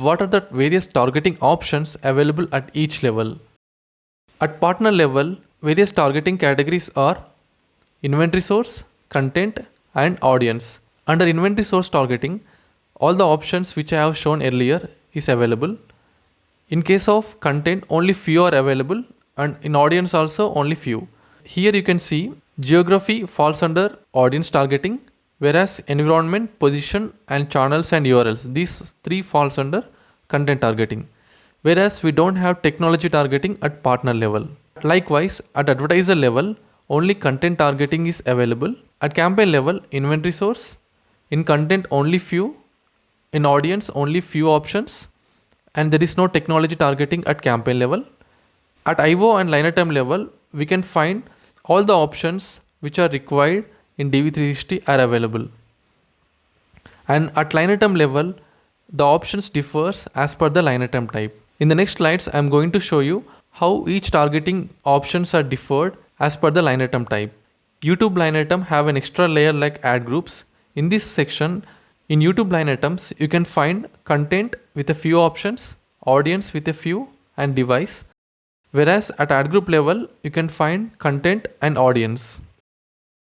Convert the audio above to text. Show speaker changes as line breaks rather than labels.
what are the various targeting options available at each level. At partner level, various targeting categories are inventory source, content, and audience. Under inventory source targeting, all the options which I have shown earlier is available. In case of content, only few are available, and in audience also only few. Here you can see geography falls under audience targeting, whereas environment, position, and channels and URLs, these three falls under content targeting. Whereas we don't have technology targeting at partner level. Likewise, at advertiser level, only content targeting is available. At campaign level, inventory source. In content, only few. In audience, only few options. And there is no technology targeting at campaign level. At IO and line item level, we can find all the options which are required in DV360 are available. And at line item level, the options differs as per the line item type. In the next slides, I am going to show you how each targeting options are differed as per the line item type. YouTube line item have an extra layer like ad groups. In this section, in YouTube line items, you can find content with a few options, audience with a few, and device. Whereas at ad group level, you can find content and audience.